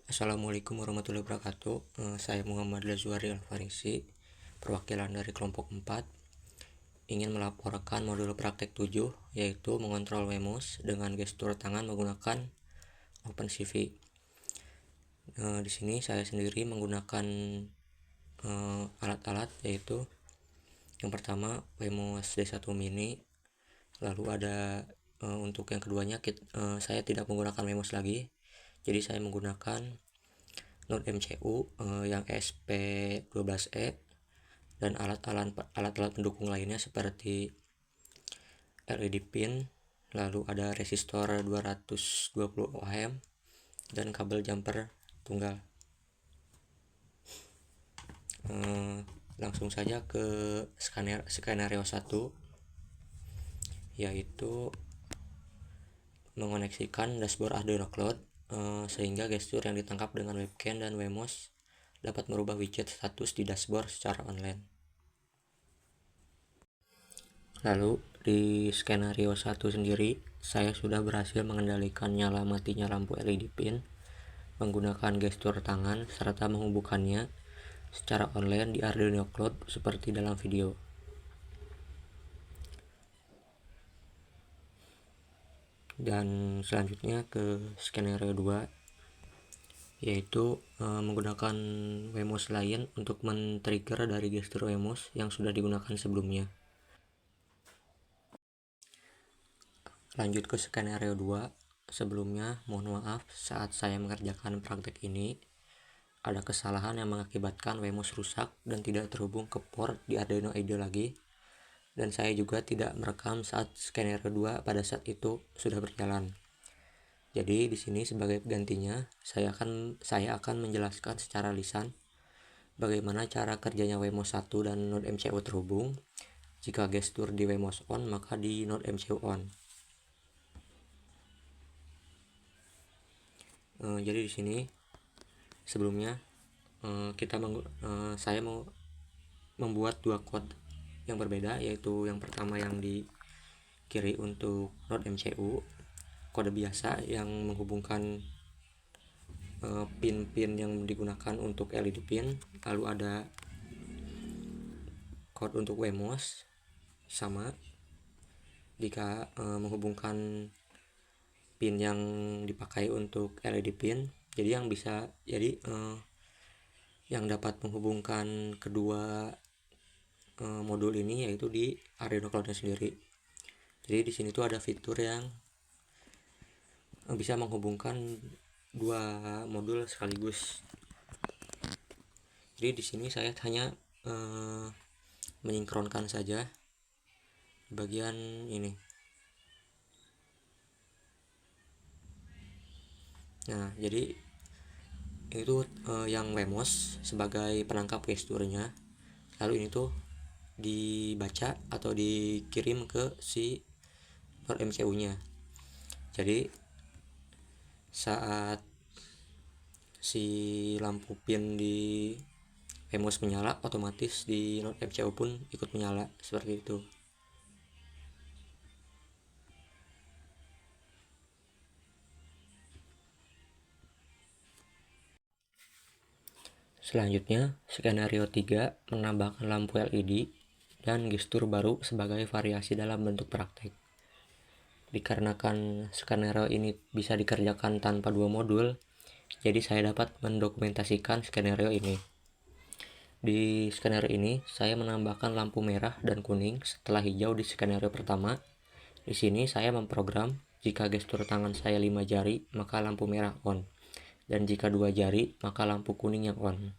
Assalamualaikum warahmatullahi wabarakatuh. Saya Muhammad Lazuari Alfarisi, perwakilan dari kelompok 4, ingin melaporkan modul praktek 7, yaitu mengontrol Wemos dengan gestur tangan menggunakan OpenCV. Di sini saya sendiri menggunakan alat-alat, yaitu yang pertama Wemos D1 Mini, lalu ada untuk yang keduanya saya tidak menggunakan Wemos lagi. Jadi saya menggunakan Node MCU yang SP12E dan alat-alat pendukung lainnya seperti LED pin, lalu ada resistor 220 ohm dan kabel jumper tunggal. Langsung saja ke skenario 1, yaitu mengoneksikan dashboard Arduino Cloud sehingga gestur yang ditangkap dengan webcam dan Wemos dapat merubah widget status di dashboard secara online. Lalu di skenario 1 sendiri, saya sudah berhasil mengendalikan nyala matinya lampu LED pin menggunakan gestur tangan serta menghubungkannya secara online di Arduino Cloud seperti dalam video. Dan selanjutnya ke skenario 2, yaitu menggunakan Wemos lain untuk men-trigger dari gestur Wemos yang sudah digunakan sebelumnya. Lanjut ke skenario 2, sebelumnya mohon maaf saat saya mengerjakan praktek ini ada kesalahan yang mengakibatkan Wemos rusak dan tidak terhubung ke port di Arduino IDE lagi, dan saya juga tidak merekam saat skenario 2 pada saat itu sudah berjalan. Jadi di sini sebagai gantinya saya akan menjelaskan secara lisan bagaimana cara kerjanya Wemos 1 dan Node MCU terhubung. Jika gestur di Wemos on, maka di Node MCU on. Jadi di sini sebelumnya saya mau membuat dua code yang berbeda, yaitu yang pertama yang di kiri untuk Node MCU, kode biasa yang menghubungkan pin-pin yang digunakan untuk LED pin, lalu ada code untuk Wemos sama jika menghubungkan pin yang dipakai untuk LED pin. Jadi yang dapat menghubungkan kedua modul ini yaitu di Arduino Cloud sendiri. Jadi di sini tuh ada fitur yang bisa menghubungkan dua modul sekaligus. Jadi di sini saya hanya menyinkronkan saja bagian ini. Nah, jadi itu yang Wemos sebagai penangkap gesturnya. Lalu ini tuh dibaca atau dikirim ke si Node MCU-nya. Jadi saat si lampu pin di Wemos menyala, otomatis di Node MCU pun ikut menyala seperti itu. Selanjutnya, skenario 3 menambahkan lampu LED dan gestur baru sebagai variasi dalam bentuk praktek. Dikarenakan skenario ini bisa dikerjakan tanpa dua modul, jadi saya dapat mendokumentasikan skenario ini. Di skenario ini, saya menambahkan lampu merah dan kuning setelah hijau di skenario pertama. Di sini saya memprogram jika gestur tangan saya 5 jari, maka lampu merah on. Dan jika 2 jari, maka lampu kuning yang on.